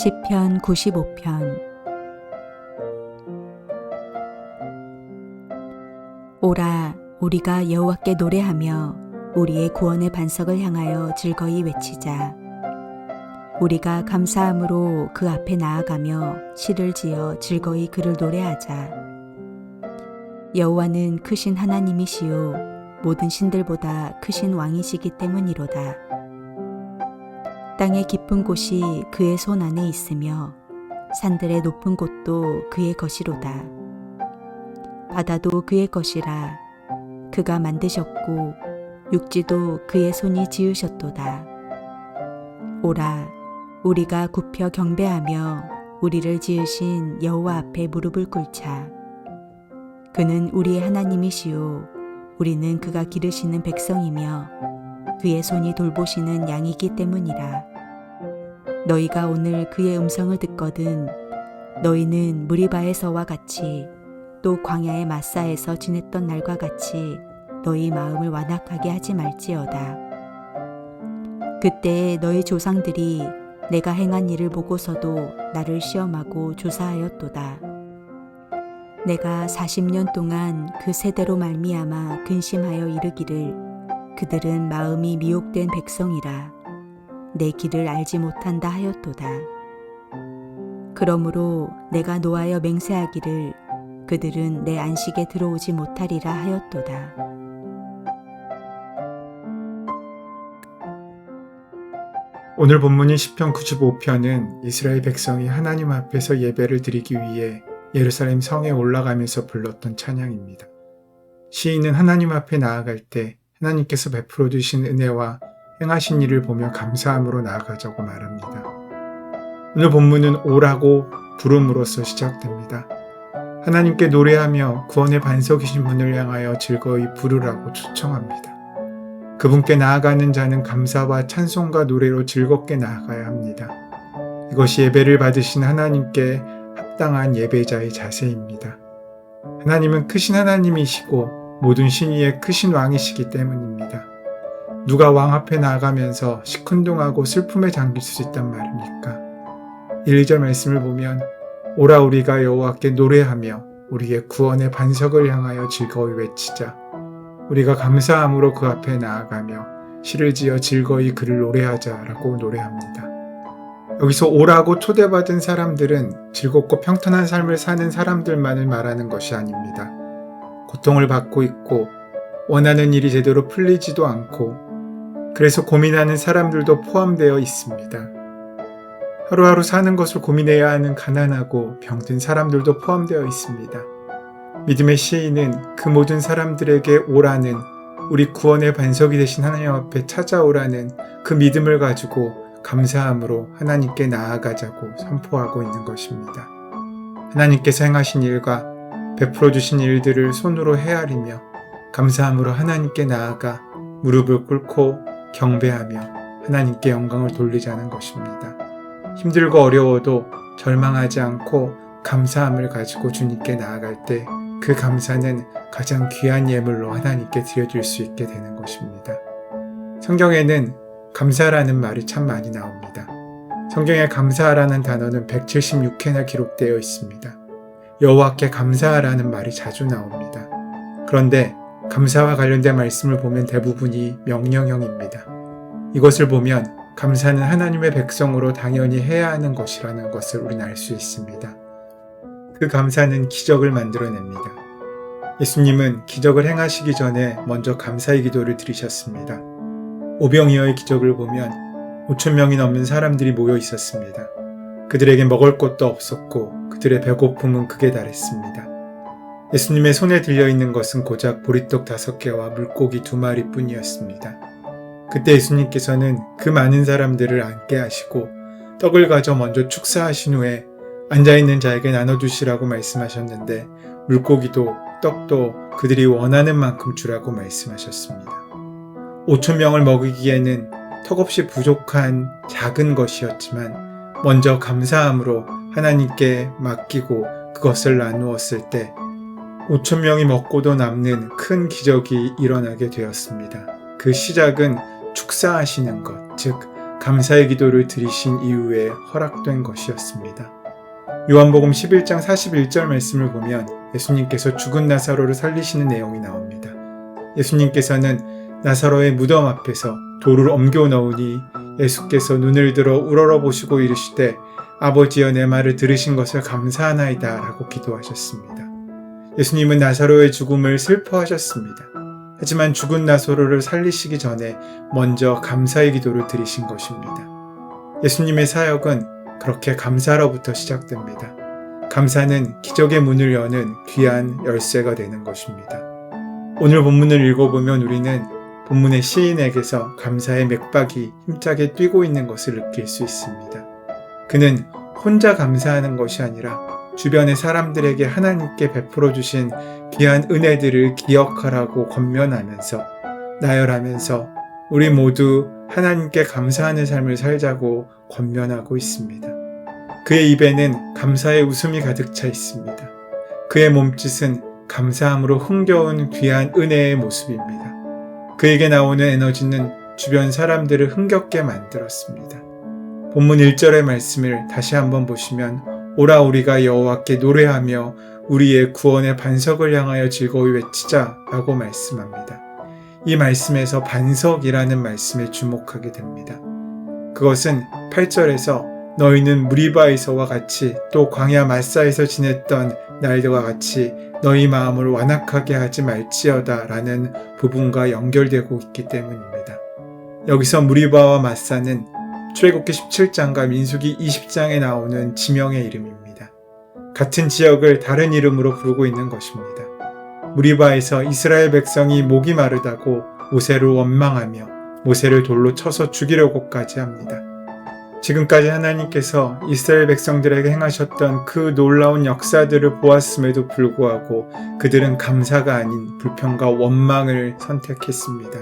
시편 95편. 오라, 우리가 여호와께 노래하며 우리의 구원의 반석을 향하여 즐거이 외치자. 우리가 감사함으로 그 앞에 나아가며 시를 지어 즐거이 그를 노래하자. 여호와는 크신 하나님이시요 모든 신들보다 크신 왕이시기 때문이로다. 땅의 깊은 곳이 그의 손 안에 있으며 산들의 높은 곳도 그의 것이로다. 바다도 그의 것이라. 그가 만드셨고 육지도 그의 손이 지으셨도다. 오라, 우리가 굽혀 경배하며 우리를 지으신 여호와 앞에 무릎을 꿇자. 그는 우리의 하나님이시요 우리는 그가 기르시는 백성이며 그의 손이 돌보시는 양이기 때문이라. 너희가 오늘 그의 음성을 듣거든 너희는 무리바에서와 같이 또 광야의 마사에서 지냈던 날과 같이 너희 마음을 완악하게 하지 말지어다. 그때에 너희 조상들이 내가 행한 일을 보고서도 나를 시험하고 조사하였도다. 내가 40년 동안 그 세대로 말미암아 근심하여 이르기를 그들은 마음이 미혹된 백성이라 내 길을 알지 못한다 하였도다. 그러므로 내가 노하여 맹세하기를 그들은 내 안식에 들어오지 못하리라 하였도다. 오늘 본문인 시편 95편은 이스라엘 백성이 하나님 앞에서 예배를 드리기 위해 예루살렘 성에 올라가면서 불렀던 찬양입니다. 시인은 하나님 앞에 나아갈 때 하나님께서 베풀어 주신 은혜와 행하신 일을 보며 감사함으로 나아가자고 말합니다. 오늘 본문은 오라고 부름으로써 시작됩니다. 하나님께 노래하며 구원의 반석이신 분을 향하여 즐거이 부르라고 초청합니다. 그분께 나아가는 자는 감사와 찬송과 노래로 즐겁게 나아가야 합니다. 이것이 예배를 받으신 하나님께 합당한 예배자의 자세입니다. 하나님은 크신 하나님이시고 모든 신 위에 크신 왕이시기 때문입니다. 누가 왕 앞에 나아가면서 시큰둥하고 슬픔에 잠길 수 있단 말입니까? 1절 말씀을 보면 오라 우리가 여호와께 노래하며 우리의 구원의 반석을 향하여 즐거이 외치자. 우리가 감사함으로 그 앞에 나아가며 시를 지어 즐거이 그를 노래하자라고 노래합니다. 여기서 오라고 초대받은 사람들은 즐겁고 평탄한 삶을 사는 사람들만을 말하는 것이 아닙니다. 고통을 받고 있고 원하는 일이 제대로 풀리지도 않고 그래서 고민하는 사람들도 포함되어 있습니다. 하루하루 사는 것을 고민해야 하는 가난하고 병든 사람들도 포함되어 있습니다. 믿음의 시인은 그 모든 사람들에게 오라는 우리 구원의 반석이 되신 하나님 앞에 찾아오라는 그 믿음을 가지고 감사함으로 하나님께 나아가자고 선포하고 있는 것입니다. 하나님께서 행하신 일과 베풀어 주신 일들을 손으로 헤아리며 감사함으로 하나님께 나아가 무릎을 꿇고 경배하며 하나님께 영광을 돌리자는 것입니다. 힘들고 어려워도 절망하지 않고 감사함을 가지고 주님께 나아갈 때 그 감사는 가장 귀한 예물로 하나님께 드려질 수 있게 되는 것입니다. 성경에는 감사라는 말이 참 많이 나옵니다. 성경에 감사라는 단어는 176회나 기록되어 있습니다. 여호와께 감사하라는 말이 자주 나옵니다. 그런데 감사와 관련된 말씀을 보면 대부분이 명령형입니다. 이것을 보면 감사는 하나님의 백성으로 당연히 해야 하는 것이라는 것을 우리는 알 수 있습니다. 그 감사는 기적을 만들어냅니다. 예수님은 기적을 행하시기 전에 먼저 감사의 기도를 드리셨습니다. 오병이어의 기적을 보면 5,000명이 넘는 사람들이 모여 있었습니다. 그들에게 먹을 것도 없었고 그들의 배고픔은 극에 달했습니다. 예수님의 손에 들려있는 것은 고작 보리떡 5개와 물고기 2마리 뿐이었습니다. 그때 예수님께서는 그 많은 사람들을 앉게 하시고 떡을 가져 먼저 축사하신 후에 앉아있는 자에게 나눠주시라고 말씀하셨는데 물고기도 떡도 그들이 원하는 만큼 주라고 말씀하셨습니다. 5,000명을 먹이기에는 턱없이 부족한 작은 것이었지만 먼저 감사함으로 하나님께 맡기고 그것을 나누었을 때 5,000명이 먹고도 남는 큰 기적이 일어나게 되었습니다. 그 시작은 축사하시는 것, 즉 감사의 기도를 드리신 이후에 허락된 것이었습니다. 요한복음 11장 41절 말씀을 보면 예수님께서 죽은 나사로를 살리시는 내용이 나옵니다. 예수님께서는 나사로의 무덤 앞에서 돌을 옮겨 넣으니 예수께서 눈을 들어 우러러보시고 이르시되 아버지여 내 말을 들으신 것을 감사하나이다 라고 기도하셨습니다. 예수님은 나사로의 죽음을 슬퍼하셨습니다. 하지만 죽은 나사로를 살리시기 전에 먼저 감사의 기도를 드리신 것입니다. 예수님의 사역은 그렇게 감사로부터 시작됩니다. 감사는 기적의 문을 여는 귀한 열쇠가 되는 것입니다. 오늘 본문을 읽어보면 우리는 본문의 시인에게서 감사의 맥박이 힘차게 뛰고 있는 것을 느낄 수 있습니다. 그는 혼자 감사하는 것이 아니라 주변의 사람들에게 하나님께 베풀어 주신 귀한 은혜들을 기억하라고 권면하면서 나열하면서 우리 모두 하나님께 감사하는 삶을 살자고 권면하고 있습니다. 그의 입에는 감사의 웃음이 가득 차 있습니다. 그의 몸짓은 감사함으로 흥겨운 귀한 은혜의 모습입니다. 그에게 나오는 에너지는 주변 사람들을 흥겹게 만들었습니다. 본문 1절의 말씀을 다시 한번 보시면 오라 우리가 여호와께 노래하며 우리의 구원의 반석을 향하여 즐거이 외치자 라고 말씀합니다. 이 말씀에서 반석이라는 말씀에 주목하게 됩니다. 그것은 8절에서 너희는 무리바에서와 같이 또 광야 마사에서 지냈던 날들과 같이 너희 마음을 완악하게 하지 말지어다 라는 부분과 연결되고 있기 때문입니다. 여기서 무리바와 마사는 출애굽기 17장과 민수기 20장에 나오는 지명의 이름입니다. 같은 지역을 다른 이름으로 부르고 있는 것입니다. 무리바에서 이스라엘 백성이 목이 마르다고 모세를 원망하며 모세를 돌로 쳐서 죽이려고까지 합니다. 지금까지 하나님께서 이스라엘 백성들에게 행하셨던 그 놀라운 역사들을 보았음에도 불구하고 그들은 감사가 아닌 불평과 원망을 선택했습니다.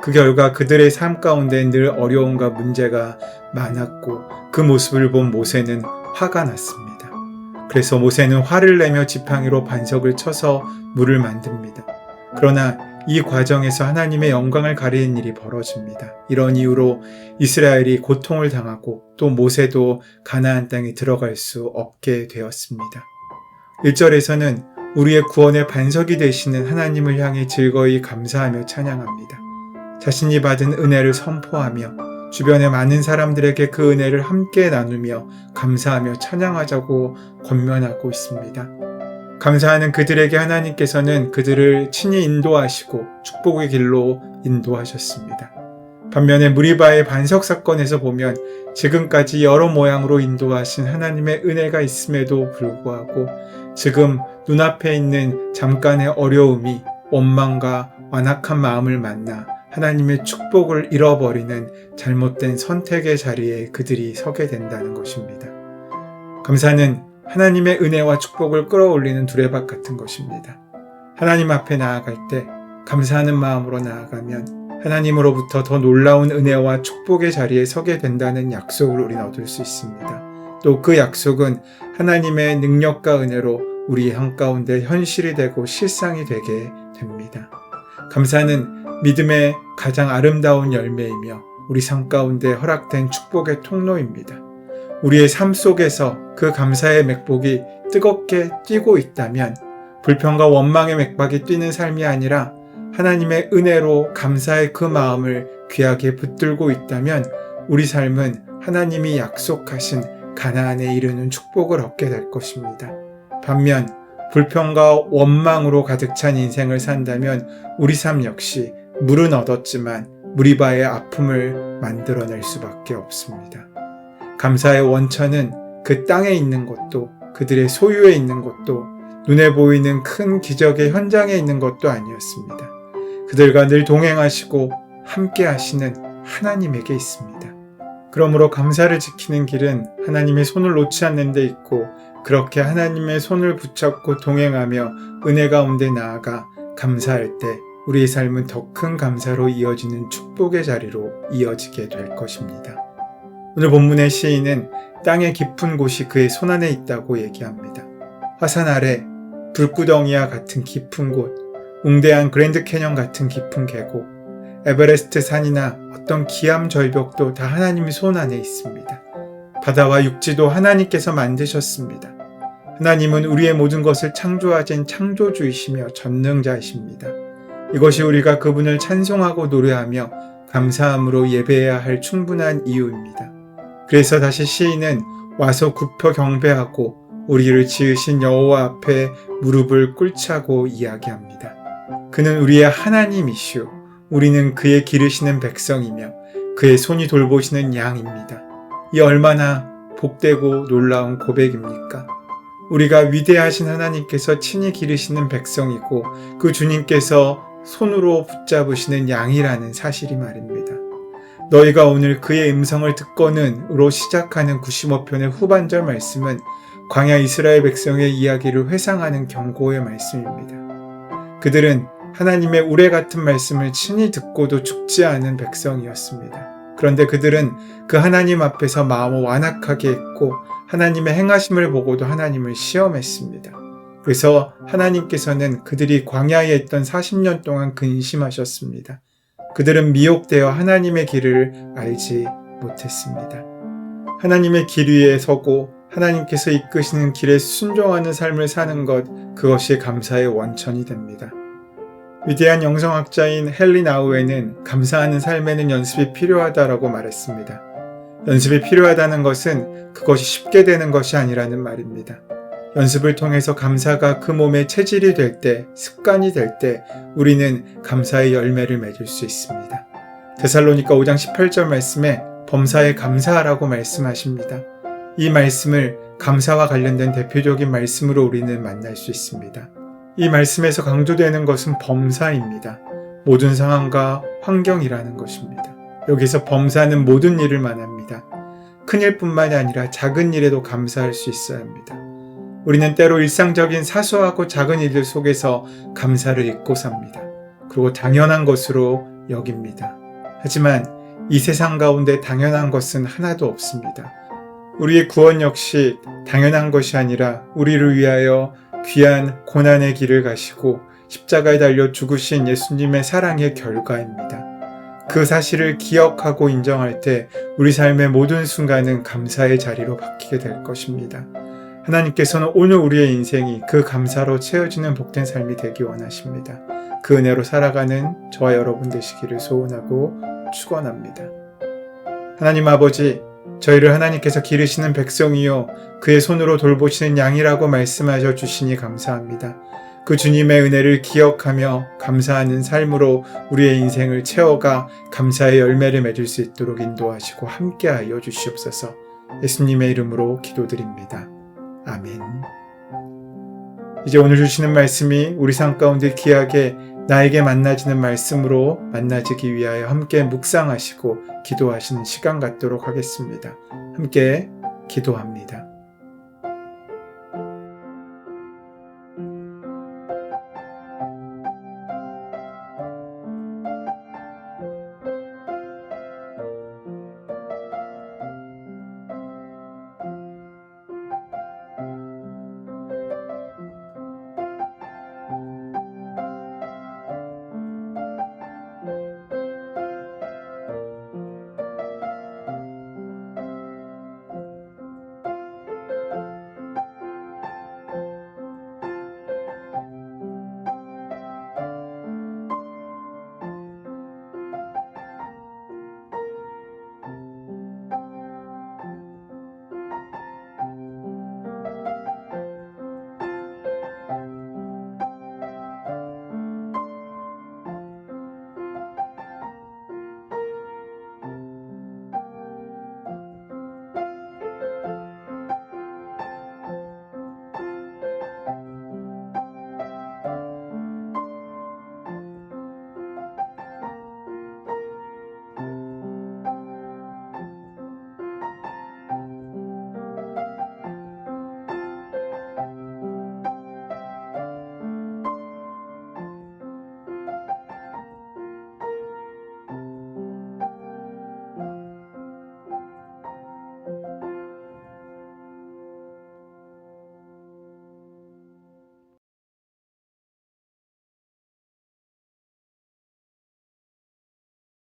그 결과 그들의 삶 가운데 늘 어려움과 문제가 많았고 그 모습을 본 모세는 화가 났습니다. 그래서 모세는 화를 내며 지팡이로 반석을 쳐서 물을 만듭니다. 그러나 이 과정에서 하나님의 영광을 가리는 일이 벌어집니다. 이런 이유로 이스라엘이 고통을 당하고 또 모세도 가나안 땅에 들어갈 수 없게 되었습니다. 1절에서는 우리의 구원의 반석이 되시는 하나님을 향해 즐거이 감사하며 찬양합니다. 자신이 받은 은혜를 선포하며 주변의 많은 사람들에게 그 은혜를 함께 나누며 감사하며 찬양하자고 권면하고 있습니다. 감사하는 그들에게 하나님께서는 그들을 친히 인도하시고 축복의 길로 인도하셨습니다. 반면에 무리바의 반석 사건에서 보면 지금까지 여러 모양으로 인도하신 하나님의 은혜가 있음에도 불구하고 지금 눈앞에 있는 잠깐의 어려움이 원망과 완악한 마음을 만나 하나님의 축복을 잃어버리는 잘못된 선택의 자리에 그들이 서게 된다는 것입니다. 감사는 하나님의 은혜와 축복을 끌어올리는 두레박 같은 것입니다. 하나님 앞에 나아갈 때 감사하는 마음으로 나아가면 하나님으로부터 더 놀라운 은혜와 축복의 자리에 서게 된다는 약속을 우리는 얻을 수 있습니다. 또 그 약속은 하나님의 능력과 은혜로 우리 한가운데 현실이 되고 실상이 되게 됩니다. 감사는 믿음의 가장 아름다운 열매이며 우리 삶 가운데 허락된 축복의 통로입니다. 우리의 삶 속에서 그 감사의 맥박이 뜨겁게 뛰고 있다면 불평과 원망의 맥박이 뛰는 삶이 아니라 하나님의 은혜로 감사의 그 마음을 귀하게 붙들고 있다면 우리 삶은 하나님이 약속하신 가나안에 이르는 축복을 얻게 될 것입니다. 반면 불평과 원망으로 가득 찬 인생을 산다면 우리 삶 역시 물은 얻었지만 무리바의 아픔을 만들어낼 수밖에 없습니다. 감사의 원천은 그 땅에 있는 것도 그들의 소유에 있는 것도 눈에 보이는 큰 기적의 현장에 있는 것도 아니었습니다. 그들과 늘 동행하시고 함께 하시는 하나님에게 있습니다. 그러므로 감사를 지키는 길은 하나님의 손을 놓지 않는 데 있고 그렇게 하나님의 손을 붙잡고 동행하며 은혜 가운데 나아가 감사할 때 우리의 삶은 더 큰 감사로 이어지는 축복의 자리로 이어지게 될 것입니다. 오늘 본문의 시인은 땅의 깊은 곳이 그의 손안에 있다고 얘기합니다. 화산 아래 불구덩이와 같은 깊은 곳, 웅대한 그랜드 캐년 같은 깊은 계곡, 에베레스트 산이나 어떤 기암 절벽도 다 하나님의 손 안에 있습니다. 바다와 육지도 하나님께서 만드셨습니다. 하나님은 우리의 모든 것을 창조하신 창조주이시며 전능자이십니다. 이것이 우리가 그분을 찬송하고 노래하며 감사함으로 예배해야 할 충분한 이유입니다. 그래서 다시 시인은 와서 굽혀 경배하고 우리를 지으신 여호와 앞에 무릎을 꿇자고 이야기합니다. 그는 우리의 하나님이시오. 우리는 그의 기르시는 백성이며 그의 손이 돌보시는 양입니다. 이 얼마나 복되고 놀라운 고백입니까? 우리가 위대하신 하나님께서 친히 기르시는 백성이고 그 주님께서 손으로 붙잡으시는 양이라는 사실이 말입니다. 너희가 오늘 그의 음성을 듣거는으로 시작하는 95편의 후반절 말씀은 광야 이스라엘 백성의 이야기를 회상하는 경고의 말씀입니다. 그들은 하나님의 우레 같은 말씀을 친히 듣고도 죽지 않은 백성이었습니다. 그런데 그들은 그 하나님 앞에서 마음을 완악하게 했고 하나님의 행하심을 보고도 하나님을 시험했습니다. 그래서 하나님께서는 그들이 광야에 있던 40년 동안 근심하셨습니다. 그들은 미혹되어 하나님의 길을 알지 못했습니다. 하나님의 길 위에 서고 하나님께서 이끄시는 길에 순종하는 삶을 사는 것, 그것이 감사의 원천이 됩니다. 위대한 영성학자인 헨리 나우에는 감사하는 삶에는 연습이 필요하다라고 말했습니다. 연습이 필요하다는 것은 그것이 쉽게 되는 것이 아니라는 말입니다. 연습을 통해서 감사가 그 몸의 체질이 될 때, 습관이 될 때 우리는 감사의 열매를 맺을 수 있습니다. 데살로니가 5장 18절 말씀에 범사에 감사하라고 말씀하십니다. 이 말씀을 감사와 관련된 대표적인 말씀으로 우리는 만날 수 있습니다. 이 말씀에서 강조되는 것은 범사입니다. 모든 상황과 환경이라는 것입니다. 여기서 범사는 모든 일을 말합니다. 큰 일뿐만이 아니라 작은 일에도 감사할 수 있어야 합니다. 우리는 때로 일상적인 사소하고 작은 일들 속에서 감사를 잊고 삽니다. 그리고 당연한 것으로 여깁니다. 하지만 이 세상 가운데 당연한 것은 하나도 없습니다. 우리의 구원 역시 당연한 것이 아니라 우리를 위하여 귀한 고난의 길을 가시고 십자가에 달려 죽으신 예수님의 사랑의 결과입니다. 그 사실을 기억하고 인정할 때 우리 삶의 모든 순간은 감사의 자리로 바뀌게 될 것입니다. 하나님께서는 오늘 우리의 인생이 그 감사로 채워지는 복된 삶이 되기 원하십니다. 그 은혜로 살아가는 저와 여러분 되시기를 소원하고 축원합니다. 하나님 아버지, 저희를 하나님께서 기르시는 백성이요 그의 손으로 돌보시는 양이라고 말씀하셔 주시니 감사합니다. 그 주님의 은혜를 기억하며 감사하는 삶으로 우리의 인생을 채워가 감사의 열매를 맺을 수 있도록 인도하시고 함께하여 주시옵소서. 예수님의 이름으로 기도드립니다. 아멘. 이제 오늘 주시는 말씀이 우리 삶 가운데 귀하게 나에게 만나지는 말씀으로 만나지기 위하여 함께 묵상하시고 기도하시는 시간 갖도록 하겠습니다. 함께 기도합니다.